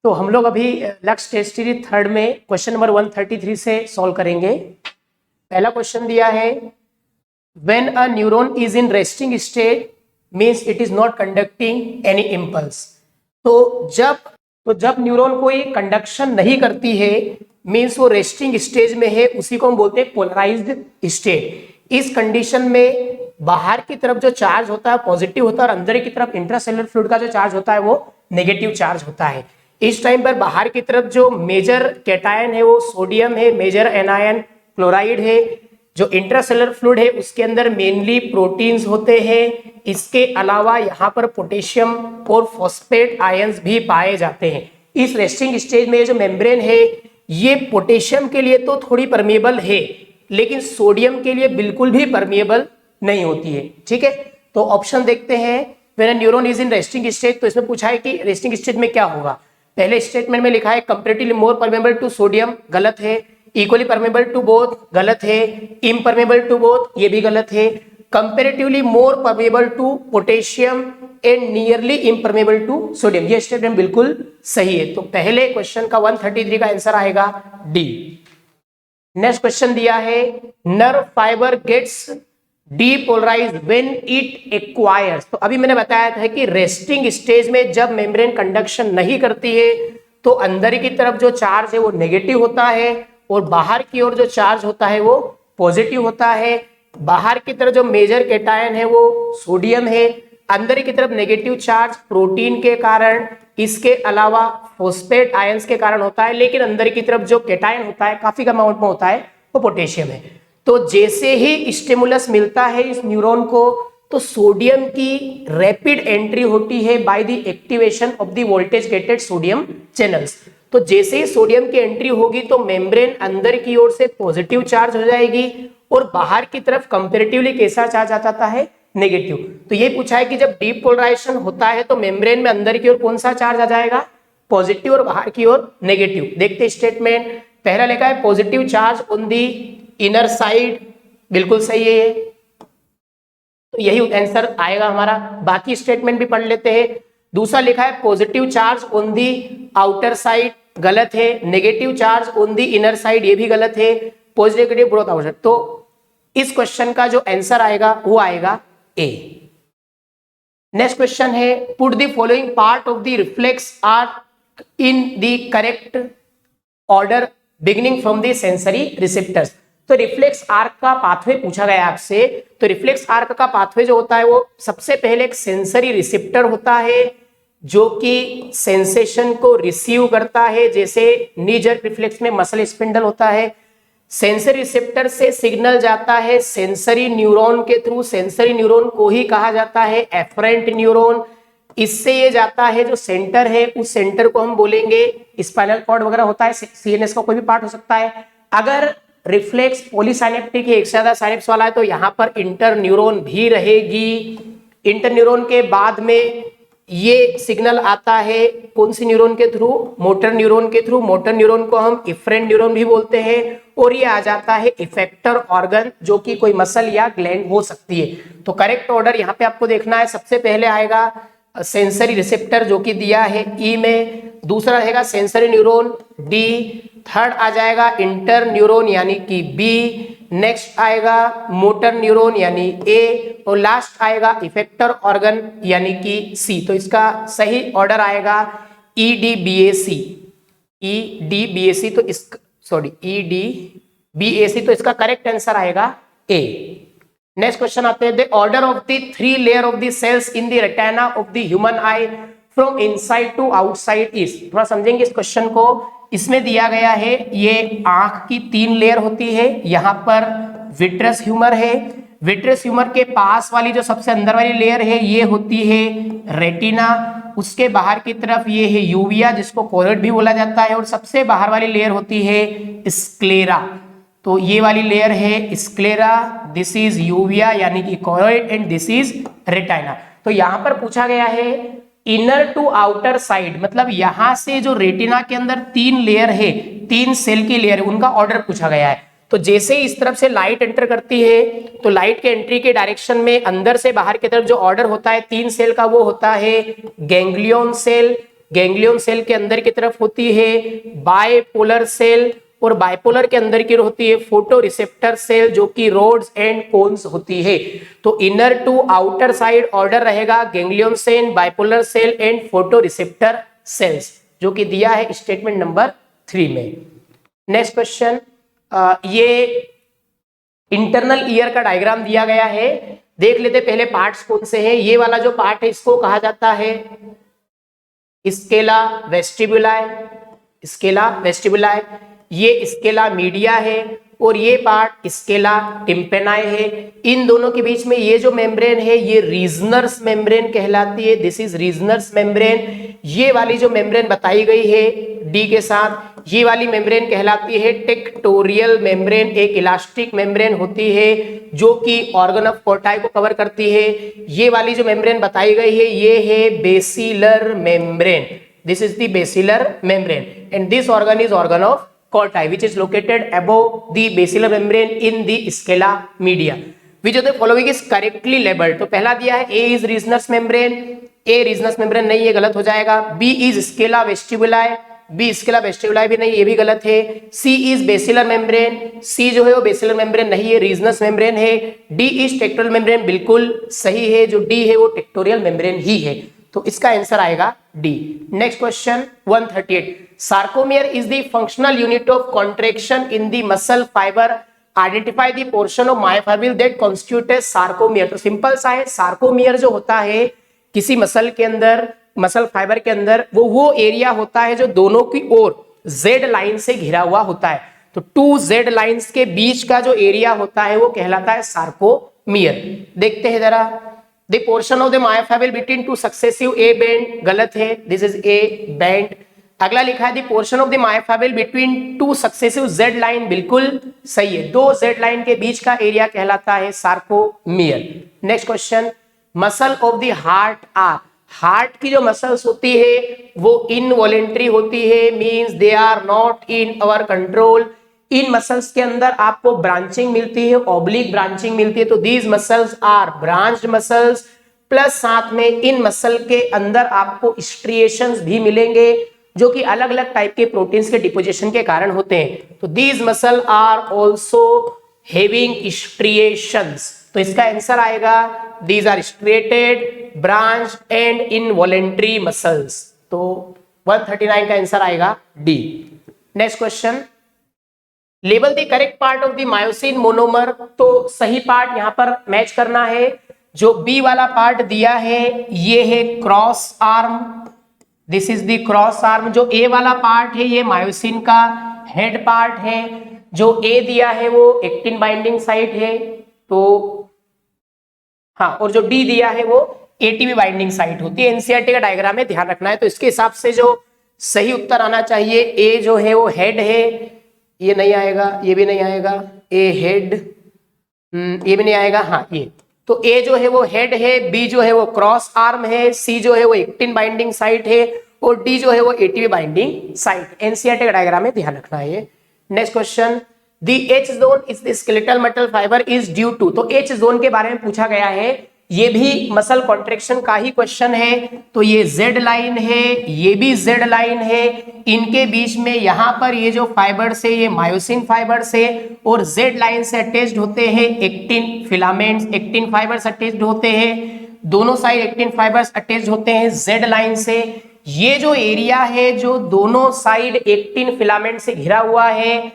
तो हम लोग अभी लक्ष्य टेस्ट सीरीज थर्ड में क्वेश्चन नंबर 133 से सॉल्व करेंगे। पहला क्वेश्चन दिया है, when a neuron is in resting state means it is not conducting any impulse. तो जब न्यूरॉन कोई कंडक्शन नहीं करती है मींस वो रेस्टिंग स्टेज में है, उसी को हम बोलते हैं पोलराइज्ड स्टेट। इस कंडीशन में बाहर की तरफ जो चार्ज होता है पॉजिटिव होता है और अंदर की तरफ इंट्रासेलुलर फ्लूइड का जो चार्ज होता है वो नेगेटिव चार्ज होता है। इस टाइम पर बाहर की तरफ जो मेजर कैटायन है वो सोडियम है, मेजर एनायन क्लोराइड है। जो इंट्रासेलुलर फ्लूइड है उसके अंदर मेनली प्रोटीन्स होते हैं। इसके अलावा यहाँ पर पोटेशियम और फॉस्फेट आयंस भी पाए जाते हैं। इस रेस्टिंग स्टेज में जो मेम्ब्रेन है ये पोटेशियम के लिए तो थोड़ी परमेबल है लेकिन सोडियम के लिए बिल्कुल भी परमेबल नहीं होती है। ठीक है, तो ऑप्शन देखते हैं। When a neuron is in resting stage, तो इसमें पूछा है कि रेस्टिंग स्टेज में क्या होगा। पहले स्टेटमेंट में लिखा है comparatively more permeable to sodium, गलत है। इक्वली परमेबल टू बोथ, गलत है। इम्परमेबल टू बोथ, ये भी गलत है। Comparatively more permeable to potassium and nearly impermeable to sodium, ये स्टेटमेंट बिल्कुल सही है। तो पहले क्वेश्चन का 133 का आंसर आएगा डी। नेक्स्ट क्वेश्चन दिया है, nerve fibre gets depolarised when it acquires. तो अभी मैंने बताया था कि रेस्टिंग स्टेज में जब मेम्ब्रेन कंडक्शन नहीं करती है तो अंदर की तरफ जो चार्ज है वो नेगेटिव होता है और बाहर की ओर जो चार्ज होता है वो पॉजिटिव होता है। बाहर की तरफ जो मेजर कैटायन है वो सोडियम है, अंदर की तरफ नेगेटिव चार्ज प्रोटीन के कारण, इसके अलावा फॉस्फेट आयंस के कारण होता है। लेकिन अंदर की तरफ जो कैटायन होता है काफी कम अमाउंट में होता है, वो पोटेशियम है। तो जैसे ही स्टिमुलस मिलता है इस न्यूरॉन को तो सोडियम की रैपिड एंट्री होती है by the activation of the voltage gated sodium channels. तो जैसे ही सोडियम की एंट्री होगी तो मेम्ब्रेन अंदर की ओर से पॉजिटिव चार्ज हो जाएगी और बाहर की तरफ कंपैरेटिवली कैसा चार्ज आ जाता है, नेगेटिव। तो ये पूछा है कि जब डीपोलराइजेशन होता है तो मेम्ब्रेन में अंदर की ओर कौन सा चार्ज आ जाएगा, पॉजिटिव, और बाहर की ओर नेगेटिव। देखते स्टेटमेंट, पहला लिखा है positive charge on the inner side, बिल्कुल सही है ये, तो यही आंसर आएगा हमारा। बाकी स्टेटमेंट भी पढ़ लेते हैं। दूसरा लिखा है positive charge on the outer side, गलत है। Negative charge on the inner side, ये भी गलत है। पॉजिटिव नेगेटिव बोथ आउटसाइड, तो इस क्वेश्चन का जो आंसर आएगा वो आएगा ए। नेक्स्ट क्वेश्चन है, put the following part of the reflex are in the correct order beginning from the sensory receptors. तो रिफ्लेक्स आर्क का पाथवे पूछा गया आपसे। तो रिफ्लेक्स आर्क का पाथवे जो होता है वो सबसे पहले एक सेंसरी रिसेप्टर होता है जो कि सेंसेशन को रिसीव करता है। जैसे नी जर्क रिफ्लेक्स में मसल स्पिंडल होता है, सेंसरी रिसेप्टर से सिग्नल जाता है सेंसरी न्यूरॉन के थ्रू। सेंसरी न्यूरॉन को ही कहा जाता है एफरेंट न्यूरॉन। इससे ये जाता है जो सेंटर है, उस सेंटर को हम बोलेंगे स्पाइनल कॉर्ड वगैरह होता है, सीएनएस का कोई भी पार्ट हो सकता है। अगर रिफ्लेक्स पॉलीसाइनेप्टिक है, एक से ज्यादा साइनेप्स वाला है, तो यहाँ पर इंटर न्यूरॉन भी रहेगी। इंटर न्यूरॉन के बाद में ये सिग्नल आता है कौन सी न्यूरॉन के थ्रू, मोटर न्यूरॉन के थ्रू। मोटर न्यूरॉन को हम इफरेंट न्यूरॉन भी बोलते हैं। और ये आ जाता है इफेक्टर ऑर्गन जो कि कोई मसल या ग्लैंड हो सकती है। तो करेक्ट ऑर्डर यहाँ पे आपको देखना है, सबसे पहले आएगा सेंसरी रिसेप्टर जो कि दिया है ई में, दूसरा रहेगा सेंसरी न्यूरॉन डी, थर्ड आ जाएगा इंटर न्यूरॉन यानी कि बी, नेक्स्ट आएगा मोटर न्यूरॉन यानी ए, और लास्ट आएगा इफेक्टर ऑर्गन यानी कि सी। तो इसका सही ऑर्डर आएगा ई डी बी ए सी, ई डी बी ए सी, तो इस सॉरी ई डी बी ए सी, तो इसका करेक्ट आंसर आएगा ए। नेक्स्ट क्वेश्चन आते हैं, the order of the 3 layer of the cells in the retina of the human eye from inside to outside is. थोड़ा समझेंगे इस क्वेश्चन को। इसमें दिया गया है ये आंख की 3 लेयर होती है। यहाँ पर विट्रस ह्यूमर है, विट्रस ह्यूमर के पास वाली जो सबसे अंदर वाली लेयर है ये होती है रेटिना। उसके बाहर की तरफ ये है यूविया जिसको कोरोइड भी बोला जाता है, और सबसे बाहर वाली लेयर होती है स्क्लेरा। तो ये वाली लेयर है स्क्लेरा, दिस इज यूविया यानी कि choroid, and this is retina. तो यहाँ पर पूछा गया है इनर टू आउटर साइड, मतलब यहां से जो रेटिना के अंदर 3 लेयर है, 3 सेल की लेयर है, उनका ऑर्डर पूछा गया है। तो जैसे ही इस तरफ से लाइट एंटर करती है तो लाइट के एंट्री के डायरेक्शन में अंदर से बाहर की तरफ जो ऑर्डर होता है 3 सेल का वो होता है गैंग्लियन सेल, गैंग्लियन सेल के अंदर की तरफ होती है बायपोलर सेल, और बायपोलर के अंदर की होती है फोटो रिसेप्टर सेल जो कि रोड्स एंड कोन्स होती है। तो inner to outer side order रहेगा ganglion cell, bipolar cell and photoreceptor cells, जो कि दिया है स्टेटमेंट नंबर 3 में। नेक्स्ट क्वेश्चन, ये इंटरनल ईयर का डायग्राम दिया गया है, देख लेते पहले पार्ट्स कौन से हैं। ये वाला जो पार्ट है इसको कहा जाता है स्केला वेस्टिबुलाe, स्केला वेस्टिबुलाe, ये स्केला मीडिया है और ये पार्ट स्केला टिम्पेनाe है। इन दोनों के बीच में ये जो मेम्ब्रेन है ये रीजनर्स मेम्ब्रेन कहलाती है, दिस इज रीजनर्स मेम्ब्रेन। ये वाली जो मेम्ब्रेन बताई गई है डी के साथ, ये वाली मेम्ब्रेन कहलाती है टेक्टोरियल मेम्ब्रेन, एक इलास्टिक मेम्ब्रेन होती है जो कि ऑर्गन ऑफ कोर्टाई को कवर करती है। ये वाली जो मेम्ब्रेन बताई गई है ये है basilar membrane, this is the basilar membrane and this organ is organ of Corti which is located above the basilar membrane in the scala media. Which of the following is correctly labeled? तो पहला दिया है A is Reisner's membrane, A Reisner's membrane नहीं, ये गलत हो जाएगा। B is scala vestibuli, B scala vestibuli भी नहीं, ये भी गलत है। C is basilar membrane, C जो है वो basilar membrane नहीं है, Reisner's membrane है। D is tectorial membrane, बिल्कुल सही है, जो D है वो tectorial membrane ही है, तो इसका आंसर आएगा D. Next question 138, sarcomere is the functional unit of contraction in the muscle fibre, identify the portion of myofibre that constitute sarcomere. तो सिंपल सा है, सार्कोमियर जो होता है किसी मसल के अंदर, मसल फाइबर के अंदर, वो एरिया होता है जो दोनों की ओर जेड लाइन से घिरा हुआ होता है। तो 2 जेड लाइंस के बीच का जो एरिया होता है वो कहलाता है सार्कोमियर। देखते हैं जरा, The portion of the myofibril between 2 successive A band, गलत है, this is A band। अगला लिखा है the portion of the myofibril between 2 successive Z line, बिल्कुल सही है, 2 Z line के बीच का एरिया कहलाता है sarcomere. Next question, muscle of the heart are, हार्ट की जो मसल्स होती है वो इनवॉलेंट्री होती है, means they are not in our control. इन मसल्स के अंदर आपको ब्रांचिंग मिलती है, ऑब्लिक ब्रांचिंग मिलती है, तो these muscles are branched muscles, plus साथ में इन मसल के अंदर आपको स्ट्रिएशंस भी मिलेंगे जो कि अलग अलग टाइप के प्रोटीन्स के डिपोजिशन के कारण होते हैं। तो these muscle are also having striations, तो इसका आंसर आएगा these are striated, branched and involuntary muscles. तो 139 का आंसर आएगा D. Next question, label the correct part of the myosin monomer, तो सही पार्ट यहां पर मैच करना है। जो बी वाला पार्ट दिया है ये है cross arm, this is the cross arm. जो ए वाला पार्ट है ये मायोसिन का हेड पार्ट है। जो ए दिया है वो एक्टिन बाइंडिंग साइट है, तो हाँ, और जो डी दिया है वो एटीपी बाइंडिंग साइट होती है। एनसीईआरटी का डायग्राम है, ध्यान रखना है। तो इसके हिसाब से जो सही उत्तर आना चाहिए, ए जो है वो हेड है, ये नहीं आएगा, ये भी नहीं आएगा, ए हेड, ये भी नहीं आएगा, हाँ ये। तो ए जो है वो हेड है, बी जो है वो क्रॉस आर्म है, सी जो है वो एक्टिन बाइंडिंग साइट है, और डी जो है वो एटीपी बाइंडिंग साइट। एनसीईआरटी का डायग्राम में ध्यान रखना है। Next question, the H zone is the skeletal muscle fibre is due to, तो एच जोन के बारे में पूछा गया है, ये भी मसल कॉन्ट्रैक्शन का ही क्वेश्चन है। तो ये जेड लाइन है, ये भी जेड लाइन है, इनके बीच में यहाँ पर ये जो फाइबर्स है ये मायोसिन फाइबर्स है, और जेड लाइन से अटैच्ड होते हैं actin filaments, actin fibres attached होते हैं, दोनों साइड एक्टिन फाइबर्स अटैच्ड होते हैं जेड लाइन से। ये जो एरिया है जो दोनों साइड एक्टिन फिलामेंट से घिरा हुआ है,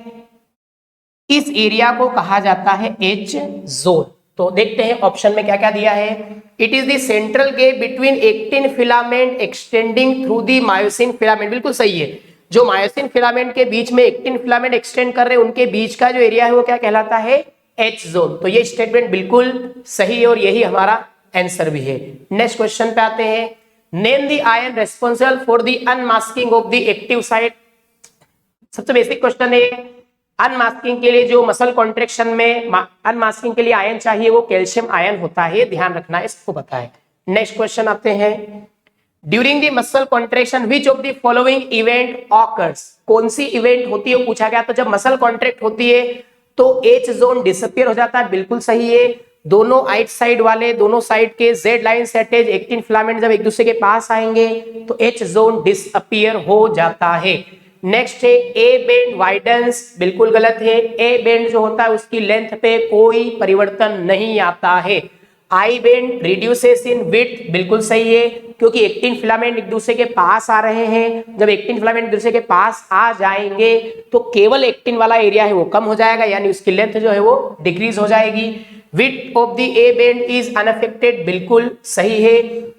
इस एरिया को कहा जाता है एच जोन। तो देखते हैं ऑप्शन में क्या क्या दिया है। It is the central gap between actin filament extending through the myosin filament, बिल्कुल सही है। जो मायोसिन फिलामेंट के बीच में एक्टिन फिलामेंट एक्सटेंड कर रहे हैं उनके बीच का जो एरिया है वो क्या कहलाता है, एच जोन। तो ये स्टेटमेंट बिल्कुल सही है और यही हमारा आंसर भी है। नेक्स्ट क्वेश्चन पे आते हैं। Name the ion responsible for the unmasking of the active site. सबसे बेसिक क्वेश्चन है, अनमास्किंग के लिए जो मसल कॉन्ट्रैक्शन में अनमास्किंग के लिए आयन चाहिए वो कैल्शियम आयन होता है, ध्यान रखना है, इसको पता है। नेक्स्ट क्वेश्चन आते हैं। During the muscle contraction which of the following event occurs, कौन सी इवेंट होती है पूछा गया। तो जब मसल कॉन्ट्रैक्ट होती है तो एच जोन डिसअपियर हो जाता है, बिल्कुल सही है। दोनों आइट साइड वाले दोनों साइड के Z लाइन से अटैच एक्टिन फिलामेंट जब एक दूसरे के पास आएंगे तो H जोन डिसअपीयर हो जाता है। नेक्स्ट है ए बेंड वाइडेंस, बिल्कुल गलत है। ए बेंड जो होता है उसकी लेंथ पे कोई परिवर्तन नहीं आता है। आई बेंड रिड्यूसेस इन विड्थ, बिल्कुल सही है, क्योंकि एक्टिन फिलामेंट एक दूसरे के पास आ रहे हैं। जब एक्टिन फिलामेंट एक दूसरे के पास आ जाएंगे तो केवल एक्टिन वाला एरिया है वो कम हो जाएगा, यानी उसकी लेंथ जो है वो डिक्रीज हो जाएगी। Width of the A band is unaffected, बिल्कुल सही है।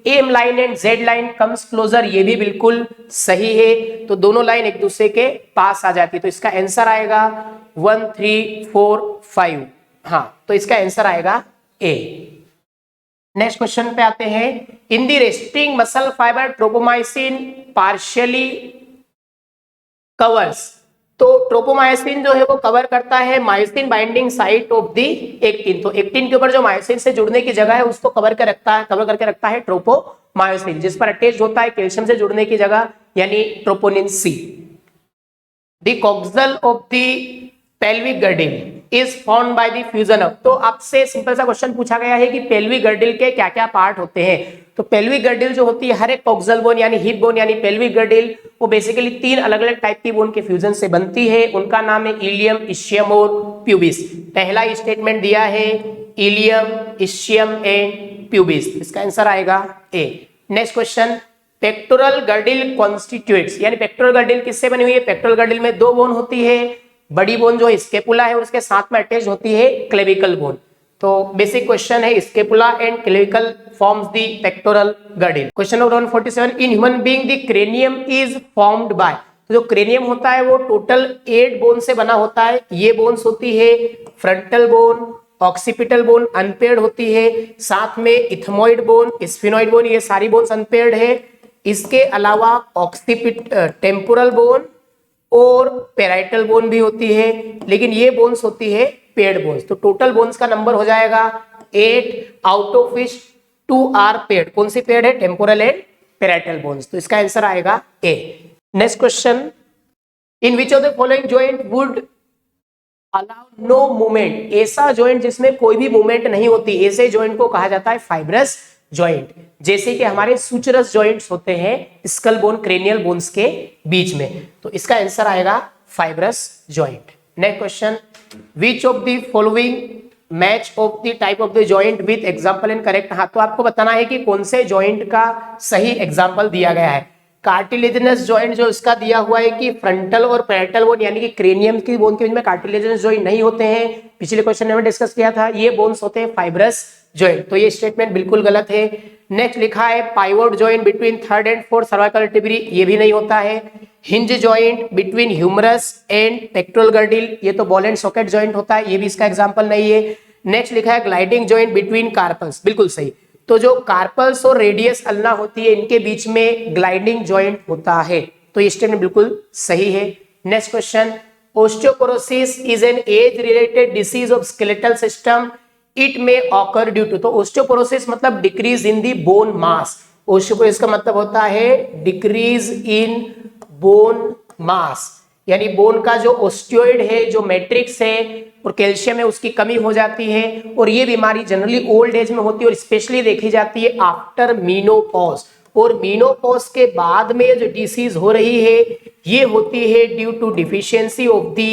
M line and Z line comes closer, ये भी बिल्कुल सही है। तो दोनों लाइन एक दूसरे के पास आ जाती है, तो इसका आंसर आएगा 1 3 4 5। हाँ, तो इसका आंसर आएगा ए। नेक्स्ट क्वेश्चन पे आते हैं। In the resting muscle fibre ट्रोपोमाइसिन partially covers, तो ट्रोपोमाइसिन जो है वो कवर करता है myosin binding site of the actin. तो एक्टिन के ऊपर जो मायोसिन से जुड़ने की जगह है उसको कवर करके रखता है ट्रोपोमायोसिन, जिस पर अटैच होता है कैल्शियम से जुड़ने की जगह, यानी troponin C. The coxal of the pelvic girdle is formed by the fusion of, तो आपसे सिंपल सा क्वेश्चन पूछा गया है कि पेल्विक गर्डिल के क्या क्या पार्ट होते हैं। तो पेल्विक गर्डिल जो होती है हर एक कॉक्सल बोन यानी हिप बोन यानी पेल्विक गर्डिल, वो बेसिकली 3 अलग अलग टाइप की बोन के फ्यूजन से बनती है। उनका नाम है इलियम, इशियम और प्यूबिस। पहला स्टेटमेंट दिया है इलियम, इशियम एंड प्यूबिस, इसका आंसर आएगा A. Next question, pectoral girdle कॉन्स्टिट्यूएट्स, यानी पेक्टोरल गर्डिल किससे बनी हुई है? पेक्टोरल गर्डिल में 2 बोन होती है, बड़ी बोन जो स्केपुला है और उसके साथ में अटैच होती है क्लेविकल बोन। तो बेसिक क्वेश्चन है scapula and clavicle forms the pectoral girdle. Question number 147, in human being the cranium is formed bye, तो जो क्रेनियम होता है वो टोटल 8 बोन से बना होता है। ये बोन्स होती है frontal bone, occipital bone unpaired होती है, साथ में इथमोइड बोन, स्फिनोइड बोन, ये सारी बोन्स अनपेयर्ड है। इसके अलावा टेम्पोरल बोन और पेराइटल बोन भी होती है, लेकिन ये बोन्स होती है पेयर्ड बोन्स। तो टोटल बोन्स का नंबर हो जाएगा 8, out of which 2 are paired. कौन सी पेयर्ड है? Temporal and parietal bones. तो इसका आंसर आएगा A. Next question, in which of the following joint would allow no movement, ऐसा जॉइंट जिसमें कोई भी मूवमेंट नहीं होती, ऐसे जॉइंट को कहा जाता है फाइब्रस जॉइंट। जैसे कि हमारे सुचरस जॉइंट्स होते हैं स्कल बोन क्रेनियल बोन्स के बीच में, तो इसका आंसर आएगा fibrous joint. Next question, which of the following match of the type of the joint with example and correct. हाँ, तो आपको बताना है कि कौन से जॉइंट का सही एग्जांपल दिया गया है। कार्टिलेजिनस जॉइंट जो इसका दिया हुआ है कि फ्रंटल और पेराइटल बोन यानी कि क्रेनियम की बोन के बीच में कार्टिलेजिनस जॉइंट नहीं होते हैं, पिछले क्वेश्चन में डिस्कस किया था। ये बोन्स होते हैं फाइब्रस जॉइंट, तो ये स्टेटमेंट बिल्कुल गलत है। नेक्स्ट लिखा है pivot joint between 3rd and 4th cervical vertebrae, ये भी नहीं होता है। Hinge joint between humerus and pectoral girdle, ये तो बॉल एंड सॉकेट जॉइंट होता है, ये भी इसका एग्जांपल नहीं है। नेक्स्ट लिखा है ग्लाइडिंग जॉइंट बिटवीन कार्पल्स, बिल्कुल सही। तो जो कार्पल्स और रेडियस अल्ना होती है इनके बीच में ग्लाइडिंग जॉइंट होता है, तो ये स्टेटमेंट बिल्कुल सही है। Next question, osteoporosis is an age related disease of skeletal system, it में ऑकर ड्यू टू, तो ओस्टियोपोरोसिस मतलब decrease in the bone mass. Osteoporosis का मतलब होता है डिक्रीज इन बोन मास, यानी बोन का जो ओस्टियोइड है, जो मैट्रिक्स है और कैल्शियम है, उसकी कमी हो जाती है। और ये बीमारी जनरली ओल्ड एज में होती है और स्पेशली देखी जाती है आफ्टर मीनोपॉज। और मीनोपॉज के बाद में जो डिसीज हो रही है ये होती है due to deficiency of the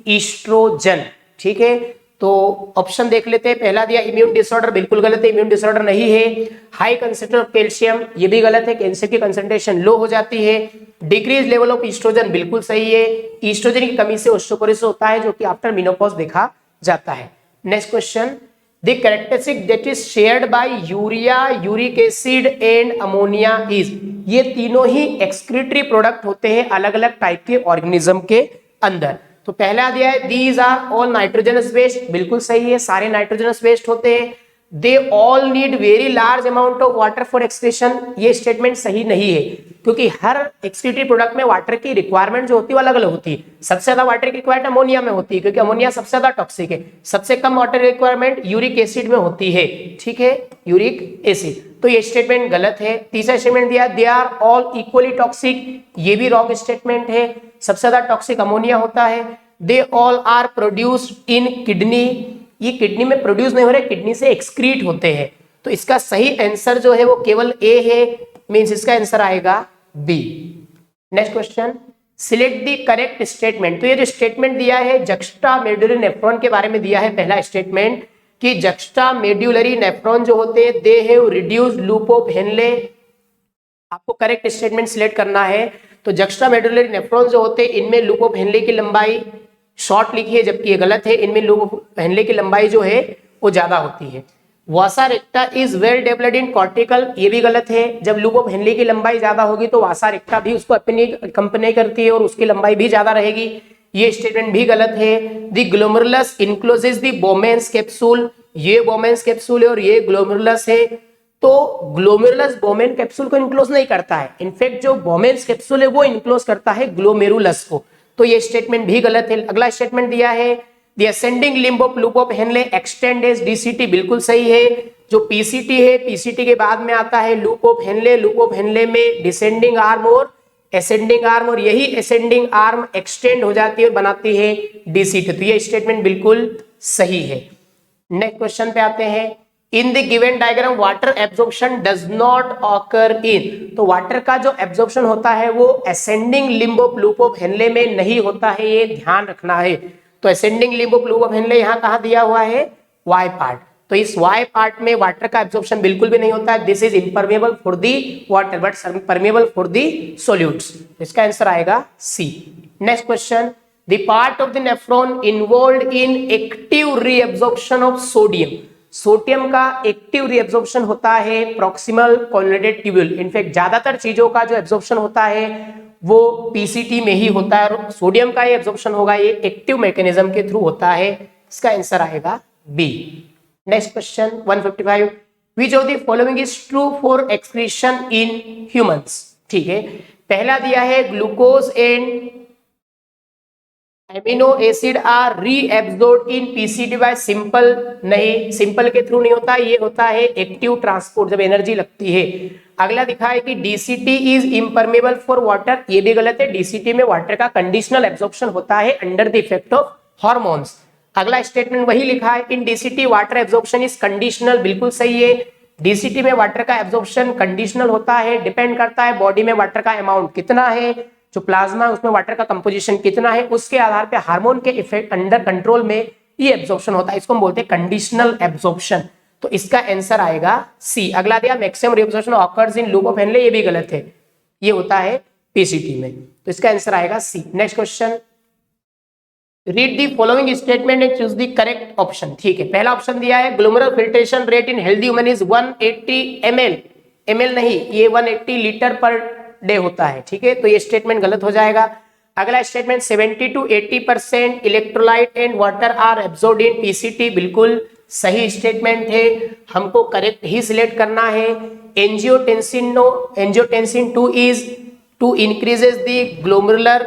oestrogen. ठीक है, तो ऑप्शन देख लेते हैं। पहला दिया इम्यून डिसऑर्डर, बिल्कुल गलत है, इम्यून डिसऑर्डर नहीं है। हाई कंसेंट्रेशन ऑफ कैल्शियम, ये भी गलत है, कैल्शियम की कंसेंट्रेशन लो हो जाती है। डिक्रीज लेवल ऑफ ईस्ट्रोजन, बिल्कुल सही है, ईस्ट्रोजन की कमी से ओस्टियोपोरोसिस होता है जो कि आफ्टर मेनोपॉज देखा जाता है। Next question, the characteristic that is shared by urea, uric acid and ammonia is, ये तीनों ही एक्सक्रीटरी प्रोडक्ट होते हैं अलग अलग टाइप के ऑर्गेनिज्म के अंदर। तो पहला दिया है these are all nitrogenous waste, बिल्कुल सही है, सारे नाइट्रोजनस वेस्ट होते हैं। They all need very large amount of water for excretion, ये स्टेटमेंट सही नहीं है, क्योंकि हर एक्सक्रीटरी प्रोडक्ट में वाटर की रिक्वायरमेंट जो होती है वो अलग अलग होती है। सबसे ज्यादा वाटर की रिक्वायरमेंट अमोनिया में होती है, क्योंकि अमोनिया सबसे ज्यादा टॉक्सिक है। सबसे कम वाटर रिक्वायरमेंट यूरिक एसिड में होती है, ठीक है, यूरिक एसिड। तो ये स्टेटमेंट गलत है। तीसरा स्टेटमेंट दिया they are all equally toxic, ये भी रॉन्ग स्टेटमेंट है, सबसे ज्यादा टॉक्सिक अमोनिया होता है। They all are produced in kidney, ये किडनी में प्रोड्यूस नहीं हो रहे, किडनी से एक्सक्रीट होते हैं। तो इसका सही आंसर जो है वो केवल ए है, मींस इसका आंसर आएगा B. Next question, select the correct statement. तो ये जो स्टेटमेंट दिया है जक्स्टा मेडुलरी नेफ्रॉन के बारे में दिया है, पहला स्टेटमेंट कि जक्स्टा मेडुलरी नेफ्रॉन जो होते हैं they have reduced loop of Henley. आपको करेक्ट स्टेटमेंट सिलेक्ट करना है। तो जक्स्टा मेडुलरी नेफ्रॉन जो होते हैं इनमें लूप ऑफ हेनले की लंबाई शॉर्ट लिखी है, जबकि ये गलत है, इनमें लूप ऑफ हेनले की लंबाई जो है वो ज्यादा होती है। Vasa recta is well developed in cortical, ये भी गलत है। जब लूप ऑफ हेनले की लंबाई ज्यादा होगी तो वासा रेक्टा भी उसको अपनी कंपनी करती है और उसकी लंबाई भी ज्यादा रहेगी, ये स्टेटमेंट भी गलत है। The glomerulus encloses the Bowman's capsule, ये बोमेन्स कैप्सूल है और ये ग्लोमेरुलस है, तो ग्लोमेरुलस बोमेन कैप्सूल को इनक्लोज नहीं करता है। इनफैक्ट जो बोमेन्स कैप्सूल है वो इनक्लोज करता है ग्लोमेरुलस को, तो ये स्टेटमेंट भी गलत है। अगला स्टेटमेंट दिया है the ascending limb of loop of Henle extend as DCT, बिल्कुल सही है। जो पीसीटी है, पीसीटी के बाद में आता है loop of Henley, loop of Henley में डिसेंडिंग आर्म और एसेंडिंग आर्म, और यही एसेंडिंग आर्म एक्सटेंड हो जाती है और बनाती है डीसीटी, तो ये स्टेटमेंट बिल्कुल सही है। नेक्स्ट क्वेश्चन पे आते हैं, in the given diagram water absorption does not occur in. तो वाटर का जो एब्जॉर्प्शन होता है वो ascending limb of loop of Henley में नहीं होता है, ये ध्यान रखना है। तो ascending limb of loop of Henley यहाँ कहाँ दिया हुआ है, वाई पार्ट, तो इस वाई पार्ट में वाटर का एब्जॉर्प्शन बिल्कुल भी नहीं होता है। This is impermeable for the water but permeable for the solutes, इसका आंसर आएगा C. Next question, the part of the nephron involved in active reabsorption of sodium. Sodium का एक्टिव रीअब्जॉर्प्शन होता है प्रॉक्सिमल कॉन्वोल्यूटेड ट्यूब्यूल। इनफैक्ट ज्यादातर चीजों का जो absorption होता है वो पीसीटी में ही होता है, और सोडियम का ये एब्जॉर्प्शन होगा ये एक्टिव मैकेनिज्म के थ्रू होता है, इसका आंसर आएगा B. Next question 155, which of the following is true for excretion in humans. ठीक है, पहला दिया है glucose and amino acid are reabsorbed in PCT by simple, नहीं, सिंपल के थ्रू नहीं होता, ये होता है एक्टिव ट्रांसपोर्ट, जब एनर्जी लगती है। अगला दिखा है कि DCT is impermeable for water, ये भी गलत है, डीसीटी में वाटर का कंडीशनल एब्जॉर्प्शन होता है under the effect of hormones. अगला स्टेटमेंट वही लिखा है, in DCT water absorption is conditional, बिल्कुल सही है। डीसीटी में वाटर का एब्जॉर्प्शन कंडीशनल होता है, डिपेंड करता है बॉडी में वाटर का अमाउंट कितना है, जो प्लाज्मा है उसमें वाटर का कंपोजिशन कितना है, उसके आधार पे हार्मोन के इफेक्ट अंडर कंट्रोल में ये एब्जॉर्प्शन होता है, इसको हम बोलते हैं कंडीशनल एब्जॉर्प्शन, तो इसका आंसर आएगा सी। अगला दिया maximum reabsorption occurs in loop of Henley, ये भी गलत है, ये होता है पीसीटी में, तो इसका आंसर आएगा C. Next question, read the following statement and choose the correct option. ठीक है, पहला ऑप्शन दिया है glomerular filtration rate in healthy human is 180 ml, ml नहीं, ये 180 लीटर पर डे होता है। ठीक है, तो ये स्टेटमेंट गलत हो जाएगा। अगला statement 70 to 80% electrolyte and water are absorbed in PCT, बिल्कुल सही स्टेटमेंट है, हमको करेक्ट ही सिलेक्ट करना है। Angiotensin 2 is to increases the glomerular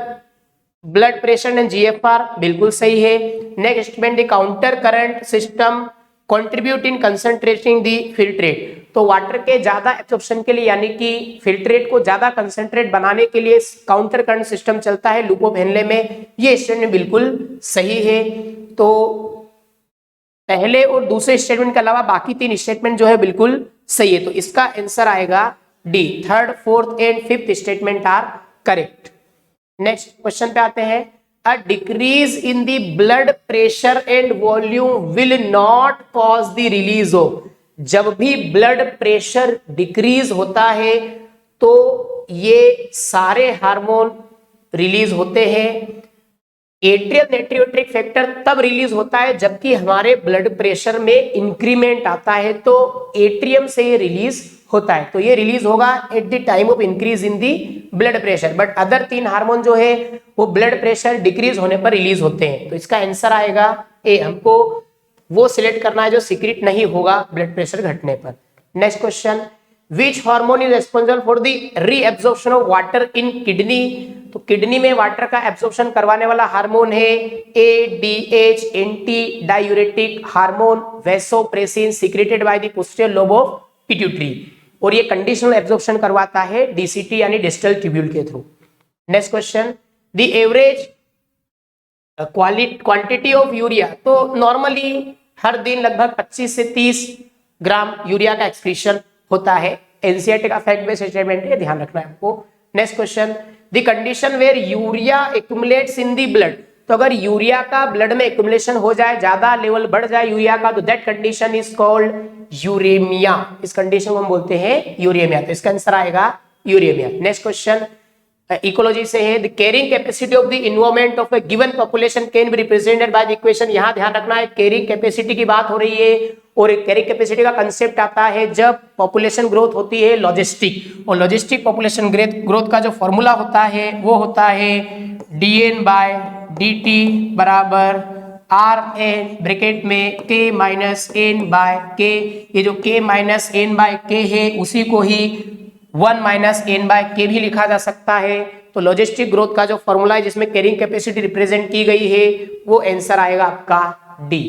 blood pressure and GFR, बिल्कुल सही है। Next statement, the counter current system contribute in concentrating the filtrate, तो वाटर के ज्यादा एब्जॉर्प्शन के लिए यानी कि फिल्ट्रेट को ज्यादा कंसंट्रेट बनाने के लिए काउंटर करंट सिस्टम चलता है लूप ऑफ हेनले में, ये स्टेटमेंट बिल्कुल सही है। तो पहले और दूसरे स्टेटमेंट के अलावा बाकी तीन स्टेटमेंट जो है बिल्कुल सही है, तो इसका आंसर आएगा D. Third, fourth and fifth statement are correct. Next question पे आते हैं, a decrease in the blood pressure and volume will not cause the release of. जब भी ब्लड प्रेशर डिक्रीज होता है तो ये सारे हार्मोन रिलीज होते हैं। एट्रियल नाइट्रोट्रिक फैक्टर तब रिलीज होता है जबकि हमारे ब्लड प्रेशर में इंक्रीमेंट आता है, तो एट्रियम से ये रिलीज होता है, तो ये रिलीज होगा at the time of increase in the blood pressure. But other तीन हार्मोन जो है वो ब्लड प्रेशर डिक्रीज होने पर रिलीज होते हैं, तो इसका आंसर आएगा ए। हमको वो सिलेक्ट करना है जो सीक्रेट नहीं होगा ब्लड प्रेशर घटने पर। Next question, which hormone is responsible for the reabsorption of water in kidney, तो किडनी में वाटर का एब्जॉर्प्शन करवाने वाला हार्मोन है ADH, anti diuretic hormone vasopressin, secreted by the posterior lobe of pituitary, और ये कंडीशनल एब्जॉर्प्शन करवाता है डीसीटी यानी डिस्टल ट्यूब्यूल के through. Next question, the average quantity of urea, तो नॉर्मली हर दिन लगभग 25 से 30 ग्राम यूरिया का एक्सक्रीशन होता है। एनसीईआरटी का फैक्ट बेस्ड स्टेटमेंट है, ध्यान रखना है आपको। Next question, the condition where urea accumulates in the blood, तो अगर यूरिया का ब्लड में एक्युमुलेशन हो जाए, ज्यादा लेवल बढ़ जाए यूरिया का, तो that condition is called uremia. इस कंडीशन को हम बोलते हैं यूरेमिया। तो इसका आंसर आएगा यूरेमिया। नेक्स्ट क्वेश्चन इकोलॉजी से है, the carrying capacity of the environment of a given population can be represented by the equation. यहां ध्यान रखना है, कैरिंग कैपेसिटी की बात हो रही है, और एक कैरिंग कैपेसिटी का कंसेप्ट आता है जब पॉपुलेशन ग्रोथ होती है लॉजिस्टिक, और लॉजिस्टिक पॉपुलेशन ग्रोथ का जो फॉर्मूला होता है वो होता है dN/dt बराबर RN ब्रैकेट में K minus N by K। ये जो K minus N by K है उसी को ही 1 माइनस N बाय K भी लिखा जा सकता है। तो लॉजिस्टिक ग्रोथ का जो फॉर्मूला है जिसमें कैरिंग कैपेसिटी रिप्रेजेंट की गई है वो आंसर आएगा आपका D।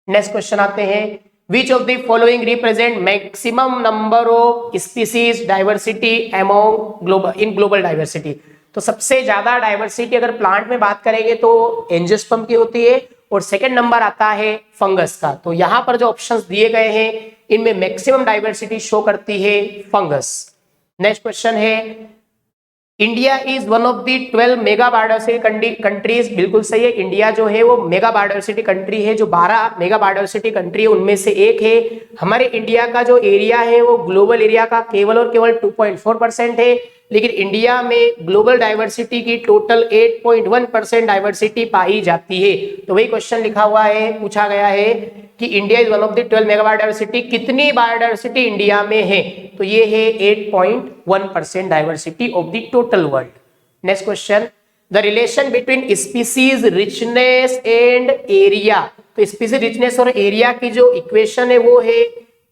नेक्स्ट क्वेश्चन आते हैं, Which of the following represent maximum number of species diversity in global diversity? तो सबसे ज्यादा डाइवर्सिटी अगर प्लांट में बात करेंगे तो एंजियोस्पर्म की होती है, और सेकंड नंबर आता है फंगस का। तो यहां पर जो ऑप्शंस दिए गए हैं इनमें मैक्सिमम डाइवर्सिटी शो करती है फंगस। नेक्स्ट क्वेश्चन है, India is one of the 12 mega biodiversity countries. बिल्कुल सही है, इंडिया जो है वो मेगा बायोडाइवर्सिटी कंट्री है, जो 12 मेगा बायोडाइवर्सिटी कंट्री है उनमें से एक है। हमारे इंडिया का जो एरिया है वो ग्लोबल एरिया का केवल और केवल 2.4% है, लेकिन इंडिया में ग्लोबल डाइवर्सिटी की टोटल 8.1% डाइवर्सिटी पाई जाती है। तो वही क्वेश्चन लिखा हुआ है, पूछा गया है कि India is one of the 12 mega biodiversity, कितनी बायोडाइवर्सिटी इंडिया में है? तो ये है 8.1% diversity of the total world. Next question, the relation between species richness and area. तो स्पीसीज रिचनेस और एरिया की जो इक्वेशन है वो है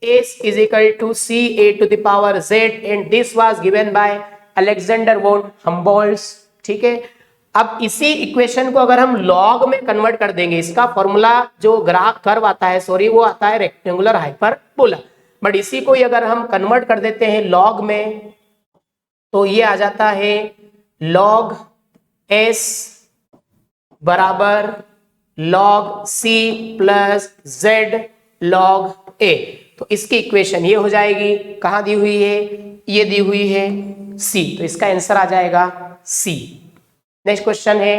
S is equal to CA to the power Z, and this was given by Alexander von Humboldt. ठीक है, अब इसी इक्वेशन को अगर हम लॉग में कन्वर्ट कर देंगे, इसका फॉर्मूला जो ग्राफ कर्व आता है, सॉरी वो आता है रेक्टेंगुलर हाइपरबोला, बट इसी को अगर हम कन्वर्ट कर देते हैं लॉग में तो ये आ जाता है log S बराबर log C plus Z log A। तो इसकी इक्वेशन ये हो जाएगी, कहां दी हुई है? ये दी हुई है C, तो इसका आंसर आ जाएगा C। नेक्स्ट क्वेश्चन है,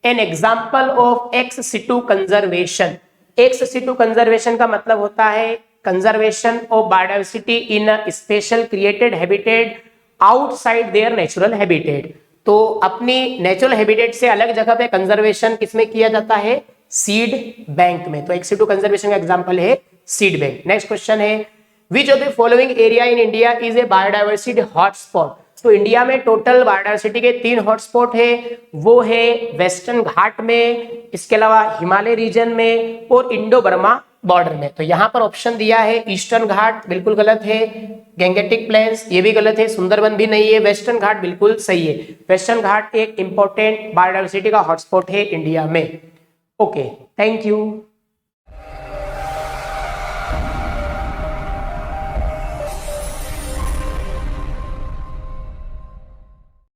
an example of ex situ conservation. Ex situ conservation का मतलब होता है conservation of biodiversity in a special created habitat outside there natural habitat. तो अपनी नेचुरल हैबिटेट से अलग जगह पे कंजर्वेशन किसमें किया जाता है? सीड बैंक में। तो एक्स सिटू कंजर्वेशन का एग्जाम्पल है सीड बैंक। नेक्स्ट क्वेश्चन है, विच of the following area in India is a biodiversity hotspot. तो इंडिया में टोटल बायोडाइवर्सिटी के 3 हॉटस्पॉट है, वो है वेस्टर्न घाट में, इसके अलावा हिमालय रीजन में और इंडो बर्मा बॉर्डर में। तो यहाँ पर ऑप्शन दिया है ईस्टर्न घाट, बिल्कुल गलत है। गैंगेटिक प्लेन्स, ये भी गलत है। सुंदरबन भी नहीं है। वेस्टर्न घाट बिल्कुल सही है। वेस्टर्न घाट एक इंपॉर्टेंट बायोडाइवर्सिटी का हॉटस्पॉट है इंडिया में। Okay, thank you.